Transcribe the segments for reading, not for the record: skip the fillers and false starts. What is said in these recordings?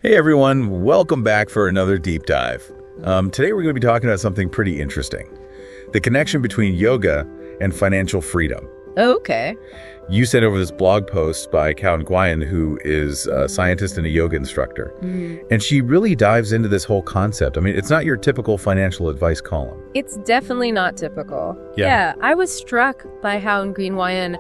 Hey everyone, welcome back for another deep dive. Today we're going to be talking about something pretty interesting. The connection between yoga and financial freedom. Okay. You sent over this blog post by Cao Nguyen, who is a scientist and a yoga instructor. And she really dives into this whole concept. I mean, it's not your typical financial advice column. It's definitely not typical. Yeah. I was struck by how Nguyen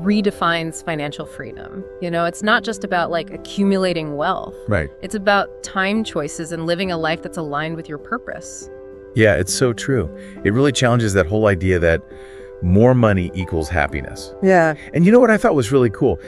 redefines financial freedom. It's not just about accumulating wealth. Right. It's about time choices and living a life that's aligned with your purpose. Yeah, it's so true. It really challenges that whole idea that more money equals happiness. Yeah. And you know what I thought was really cool?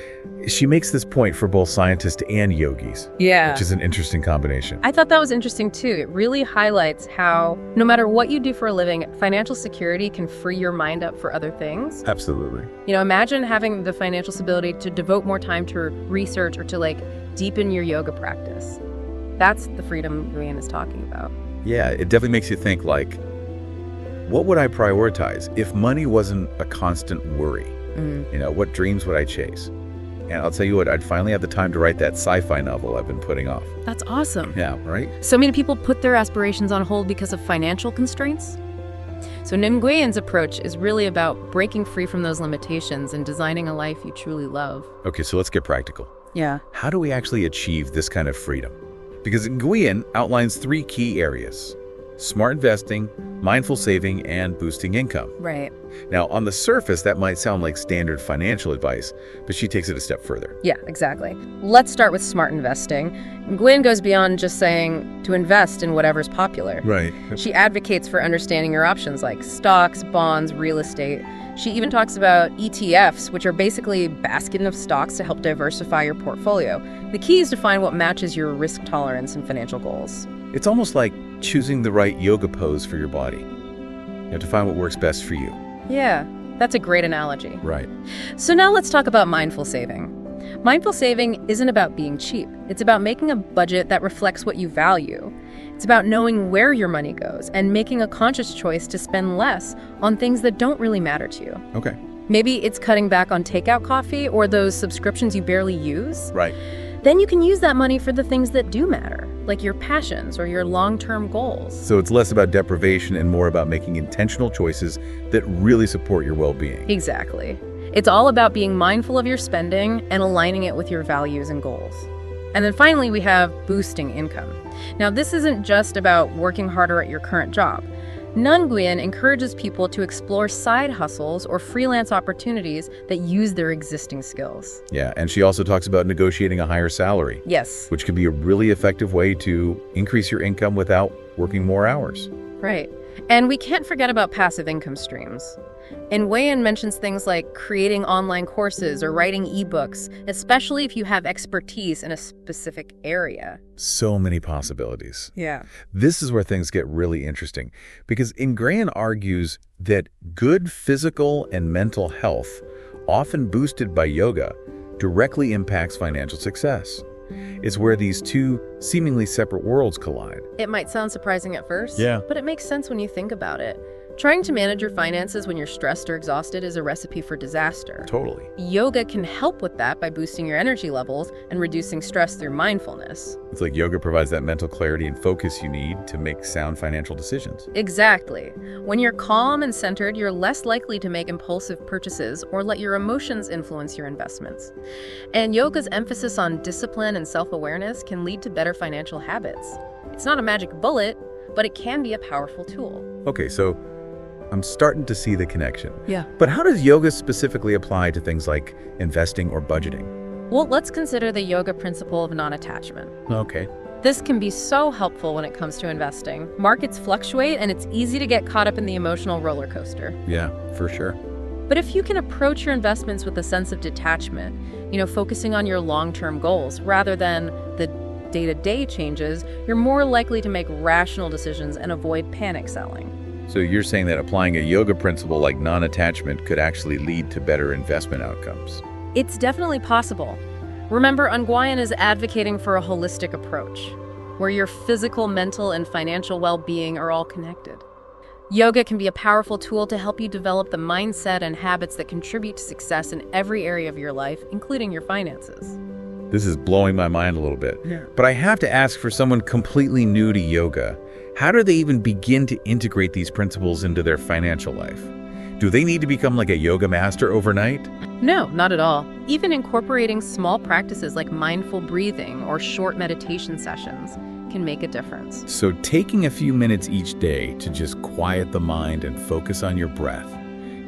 She makes this point for both scientists and yogis. Yeah. Which is an interesting combination. I thought that was interesting too. It really highlights how no matter what you do for a living, financial security can free your mind up for other things. Absolutely. Imagine having the financial stability to devote more time to research or to deepen your yoga practice. That's the freedom Nguyen is talking about. Yeah, it definitely makes you think what would I prioritize if money wasn't a constant worry? What dreams would I chase? And I'll tell you what, I'd finally have the time to write that sci-fi novel I've been putting off. That's awesome. Yeah, right? So many people put their aspirations on hold because of financial constraints. So Nguyen's approach is really about breaking free from those limitations and designing a life you truly love. Okay, so let's get practical. Yeah. How do we actually achieve this kind of freedom? Because Nguyen outlines 3 key areas: smart investing, mindful saving, and boosting income. Right. Now, on the surface, that might sound like standard financial advice, but she takes it a step further. Yeah, exactly. Let's start with smart investing. Nguyen goes beyond just saying to invest in whatever's popular. Right. She advocates for understanding your options like stocks, bonds, real estate. She even talks about ETFs, which are basically a basket of stocks to help diversify your portfolio. The key is to find what matches your risk tolerance and financial goals. It's almost like choosing the right yoga pose for your body. You have to find what works best for you. Yeah, that's a great analogy. Right. So now let's talk about mindful saving. Mindful saving isn't about being cheap. It's about making a budget that reflects what you value. It's about knowing where your money goes and making a conscious choice to spend less on things that don't really matter to you. Okay. Maybe it's cutting back on takeout coffee or those subscriptions you barely use. Right. Then you can use that money for the things that do matter, like your passions or your long-term goals. So it's less about deprivation and more about making intentional choices that really support your well-being. Exactly. It's all about being mindful of your spending and aligning it with your values and goals. And then finally, we have boosting income. Now, this isn't just about working harder at your current job. Nguyen encourages people to explore side hustles or freelance opportunities that use their existing skills. Yeah, and she also talks about negotiating a higher salary. Yes. Which could be a really effective way to increase your income without working more hours. Right. And we can't forget about passive income streams. Nguyen mentions things like creating online courses or writing ebooks, especially if you have expertise in a specific area. So many possibilities. Yeah. This is where things get really interesting, because Nguyen argues that good physical and mental health, often boosted by yoga, directly impacts financial success. It's where these two seemingly separate worlds collide. It might sound surprising at first, Yeah. but it makes sense when you think about it. Trying to manage your finances when you're stressed or exhausted is a recipe for disaster. Totally. Yoga can help with that by boosting your energy levels and reducing stress through mindfulness. It's like yoga provides that mental clarity and focus you need to make sound financial decisions. Exactly. When you're calm and centered, you're less likely to make impulsive purchases or let your emotions influence your investments. And yoga's emphasis on discipline and self-awareness can lead to better financial habits. It's not a magic bullet, but it can be a powerful tool. Okay, so I'm starting to see the connection. Yeah. But how does yoga specifically apply to things like investing or budgeting? Well, let's consider the yoga principle of non-attachment. Okay. This can be so helpful when it comes to investing. Markets fluctuate, and it's easy to get caught up in the emotional roller coaster. Yeah, for sure. But if you can approach your investments with a sense of detachment, focusing on your long-term goals rather than the day-to-day changes, you're more likely to make rational decisions and avoid panic selling. So you're saying that applying a yoga principle like non-attachment could actually lead to better investment outcomes? It's definitely possible. Remember, Nguyen is advocating for a holistic approach, where your physical, mental, and financial well-being are all connected. Yoga can be a powerful tool to help you develop the mindset and habits that contribute to success in every area of your life, including your finances. This is blowing my mind a little bit. Yeah. But I have to ask, for someone completely new to yoga, how do they even begin to integrate these principles into their financial life? Do they need to become like a yoga master overnight? No, not at all. Even incorporating small practices like mindful breathing or short meditation sessions can make a difference. So taking a few minutes each day to just quiet the mind and focus on your breath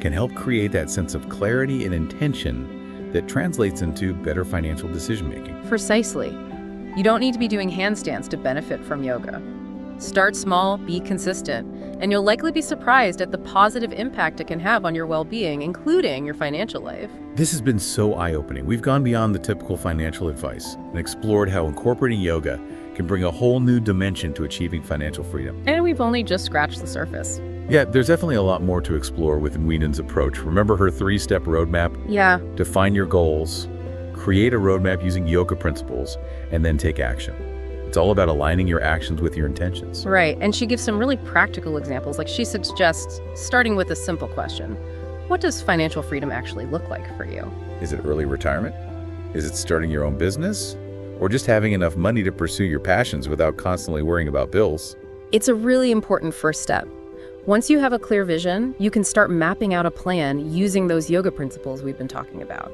can help create that sense of clarity and intention that translates into better financial decision-making. Precisely. You don't need to be doing handstands to benefit from yoga. Start small, be consistent, and you'll likely be surprised at the positive impact it can have on your well-being, including your financial life. This has been so eye-opening. We've gone beyond the typical financial advice and explored how incorporating yoga can bring a whole new dimension to achieving financial freedom. And we've only just scratched the surface. Yeah, there's definitely a lot more to explore with Nguyen's approach. Remember her 3-step roadmap? Yeah. Define your goals, create a roadmap using yoga principles, and then take action. It's all about aligning your actions with your intentions. Right, and she gives some really practical examples. Like she suggests starting with a simple question. What does financial freedom actually look like for you? Is it early retirement? Is it starting your own business? Or just having enough money to pursue your passions without constantly worrying about bills? It's a really important first step. Once you have a clear vision, you can start mapping out a plan using those yoga principles we've been talking about.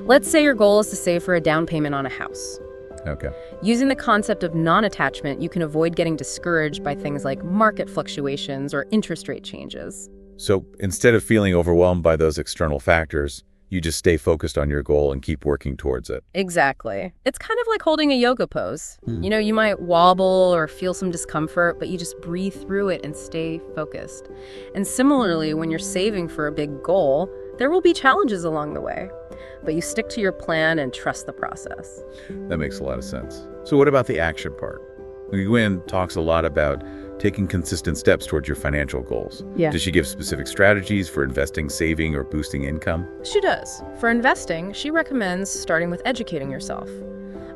Let's say your goal is to save for a down payment on a house. Okay. Using the concept of non-attachment, you can avoid getting discouraged by things like market fluctuations or interest rate changes. So instead of feeling overwhelmed by those external factors, you just stay focused on your goal and keep working towards it. Exactly. It's kind of like holding a yoga pose. You know, you might wobble or feel some discomfort, but you just breathe through it and stay focused. And similarly, when you're saving for a big goal, there will be challenges along the way, but you stick to your plan and trust the process. That makes a lot of sense. So what about the action part? Nguyen talks a lot about taking consistent steps towards your financial goals. Yeah. Does she give specific strategies for investing, saving, or boosting income? She does. For investing, she recommends starting with educating yourself,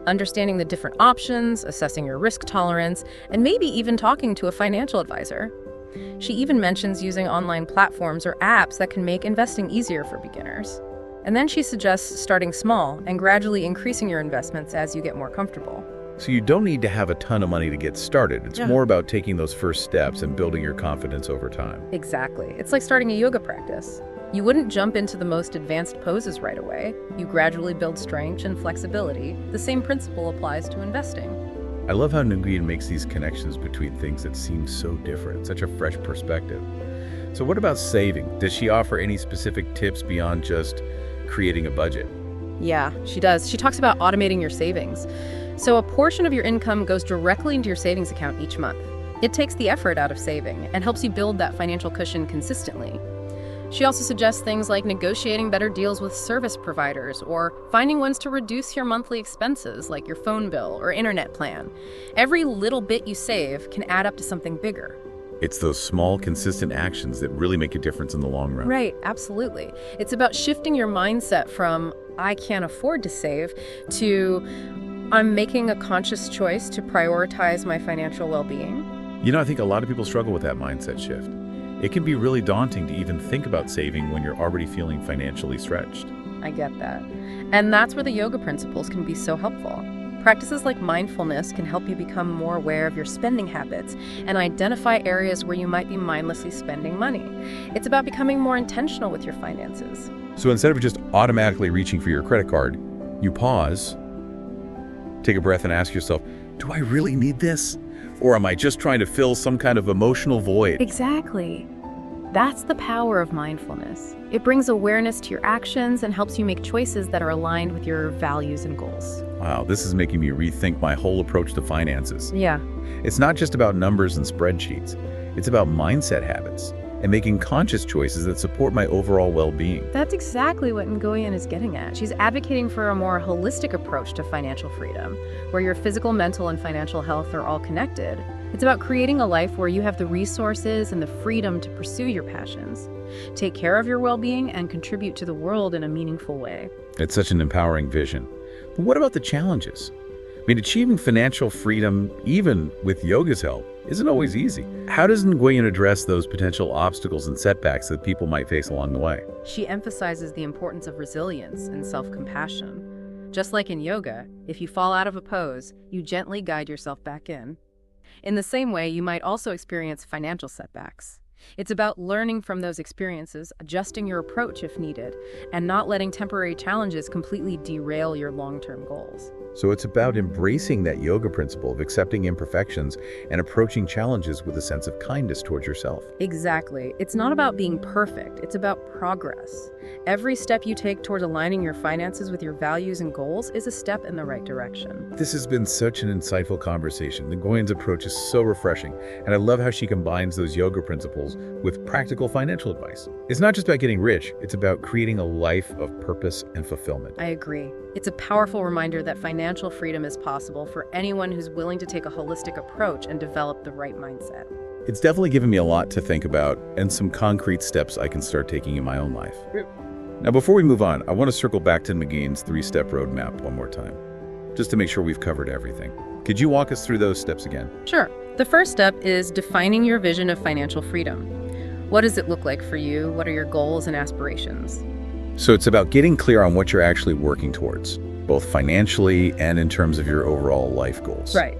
understanding the different options, assessing your risk tolerance, and maybe even talking to a financial advisor. She even mentions using online platforms or apps that can make investing easier for beginners. And then she suggests starting small and gradually increasing your investments as you get more comfortable. So you don't need to have a ton of money to get started. It's more about taking those first steps and building your confidence over time. Exactly. It's like starting a yoga practice. You wouldn't jump into the most advanced poses right away. You gradually build strength and flexibility. The same principle applies to investing. I love how Nguyen makes these connections between things that seem so different, such a fresh perspective. So what about saving? Does she offer any specific tips beyond just creating a budget? Yeah, she does. She talks about automating your savings. So a portion of your income goes directly into your savings account each month. It takes the effort out of saving and helps you build that financial cushion consistently. She also suggests things like negotiating better deals with service providers or finding ones to reduce your monthly expenses like your phone bill or internet plan. Every little bit you save can add up to something bigger. It's those small, consistent actions that really make a difference in the long run. Right, absolutely. It's about shifting your mindset from, I can't afford to save, to, I'm making a conscious choice to prioritize my financial well-being. You know, I think a lot of people struggle with that mindset shift. It can be really daunting to even think about saving when you're already feeling financially stretched. I get that. And that's where the yoga principles can be so helpful. Practices like mindfulness can help you become more aware of your spending habits and identify areas where you might be mindlessly spending money. It's about becoming more intentional with your finances. So instead of just automatically reaching for your credit card, you pause, take a breath and ask yourself, do I really need this? Or am I just trying to fill some kind of emotional void? Exactly. That's the power of mindfulness. It brings awareness to your actions and helps you make choices that are aligned with your values and goals. Wow, this is making me rethink my whole approach to finances. Yeah. It's not just about numbers and spreadsheets. It's about mindset habits and making conscious choices that support my overall well-being. That's exactly what Nguyen is getting at. She's advocating for a more holistic approach to financial freedom, where your physical, mental, and financial health are all connected. It's about creating a life where you have the resources and the freedom to pursue your passions, take care of your well-being, and contribute to the world in a meaningful way. It's such an empowering vision. But what about the challenges? I mean, achieving financial freedom, even with yoga's help, isn't always easy. How does Nguyen address those potential obstacles and setbacks that people might face along the way? She emphasizes the importance of resilience and self-compassion. Just like in yoga, if you fall out of a pose, you gently guide yourself back in. In the same way, you might also experience financial setbacks. It's about learning from those experiences, adjusting your approach if needed, and not letting temporary challenges completely derail your long-term goals. So it's about embracing that yoga principle of accepting imperfections and approaching challenges with a sense of kindness towards yourself. Exactly. It's not about being perfect, it's about progress. Every step you take toward aligning your finances with your values and goals is a step in the right direction. This has been such an insightful conversation. Nguyen's approach is so refreshing, and I love how she combines those yoga principles with practical financial advice. It's not just about getting rich, it's about creating a life of purpose and fulfillment. I agree. It's a powerful reminder that financial freedom is possible for anyone who's willing to take a holistic approach and develop the right mindset. It's definitely given me a lot to think about and some concrete steps I can start taking in my own life. Now, before we move on, I want to circle back to Nguyen's 3-step roadmap one more time, just to make sure we've covered everything. Could you walk us through those steps again? Sure. The first step is defining your vision of financial freedom. What does it look like for you? What are your goals and aspirations? So it's about getting clear on what you're actually working towards, both financially and in terms of your overall life goals. Right.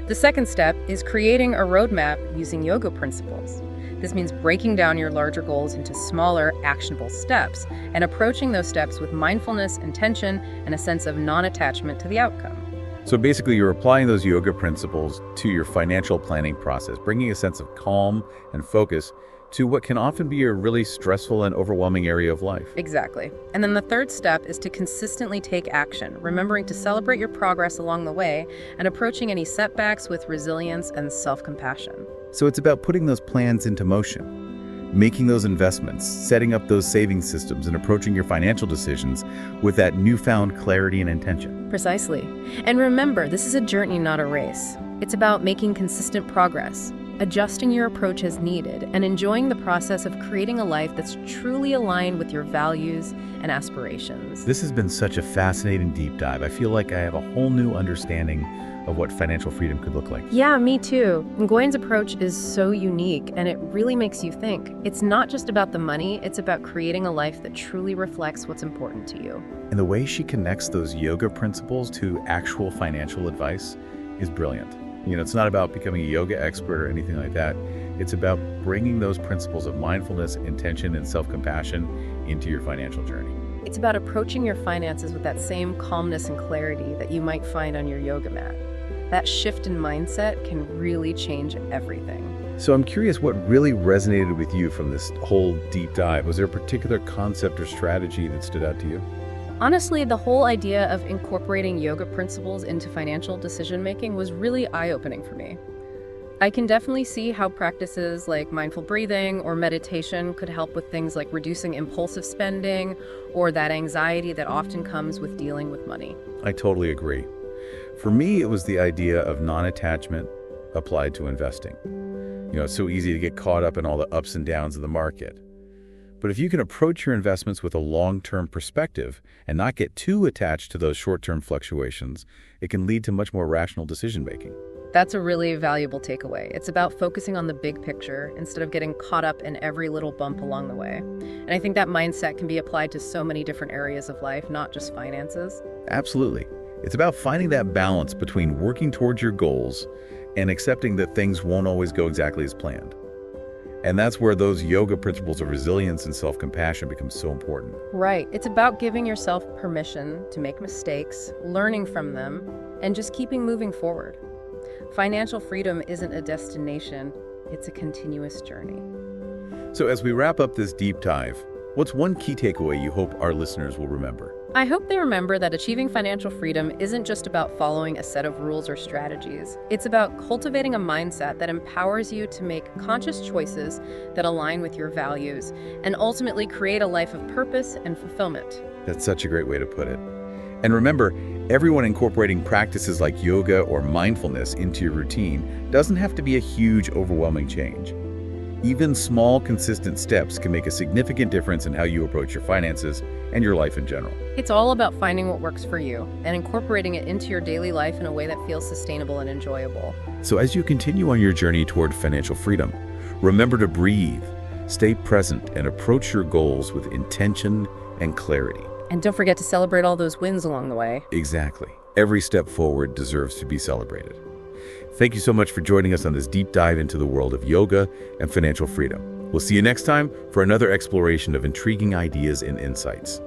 The second step is creating a roadmap using yoga principles. This means breaking down your larger goals into smaller, actionable steps and approaching those steps with mindfulness, intention, and a sense of non-attachment to the outcome. So basically, you're applying those yoga principles to your financial planning process, bringing a sense of calm and focus to what can often be a really stressful and overwhelming area of life. Exactly. And then the third step is to consistently take action, remembering to celebrate your progress along the way and approaching any setbacks with resilience and self-compassion. So it's about putting those plans into motion, making those investments, setting up those saving systems, and approaching your financial decisions with that newfound clarity and intention. Precisely. And remember, this is a journey, not a race. It's about making consistent progress, adjusting your approach as needed, and enjoying the process of creating a life that's truly aligned with your values and aspirations. This has been such a fascinating deep dive. I feel like I have a whole new understanding of what financial freedom could look like. Yeah, me too. Nguyen's approach is so unique, and it really makes you think. It's not just about the money, it's about creating a life that truly reflects what's important to you. And the way she connects those yoga principles to actual financial advice is brilliant. It's not about becoming a yoga expert or anything like that. It's about bringing those principles of mindfulness, intention, and self-compassion into your financial journey. It's about approaching your finances with that same calmness and clarity that you might find on your yoga mat. That shift in mindset can really change everything. So I'm curious what really resonated with you from this whole deep dive. Was there a particular concept or strategy that stood out to you? Honestly, the whole idea of incorporating yoga principles into financial decision-making was really eye-opening for me. I can definitely see how practices like mindful breathing or meditation could help with things like reducing impulsive spending or that anxiety that often comes with dealing with money. I totally agree. For me, it was the idea of non-attachment applied to investing. It's so easy to get caught up in all the ups and downs of the market. But if you can approach your investments with a long-term perspective and not get too attached to those short-term fluctuations, it can lead to much more rational decision-making. That's a really valuable takeaway. It's about focusing on the big picture instead of getting caught up in every little bump along the way. And I think that mindset can be applied to so many different areas of life, not just finances. Absolutely. It's about finding that balance between working towards your goals and accepting that things won't always go exactly as planned. And that's where those yoga principles of resilience and self-compassion become so important. Right. It's about giving yourself permission to make mistakes, learning from them, and just keeping moving forward. Financial freedom isn't a destination, it's a continuous journey. So as we wrap up this deep dive, what's one key takeaway you hope our listeners will remember? I hope they remember that achieving financial freedom isn't just about following a set of rules or strategies. It's about cultivating a mindset that empowers you to make conscious choices that align with your values and ultimately create a life of purpose and fulfillment. That's such a great way to put it. And remember, everyone incorporating practices like yoga or mindfulness into your routine doesn't have to be a huge, overwhelming change. Even small, consistent steps can make a significant difference in how you approach your finances and your life in general. It's all about finding what works for you and incorporating it into your daily life in a way that feels sustainable and enjoyable. So as you continue on your journey toward financial freedom, remember to breathe, stay present, and approach your goals with intention and clarity. And don't forget to celebrate all those wins along the way. Exactly. Every step forward deserves to be celebrated. Thank you so much for joining us on this deep dive into the world of yoga and financial freedom. We'll see you next time for another exploration of intriguing ideas and insights.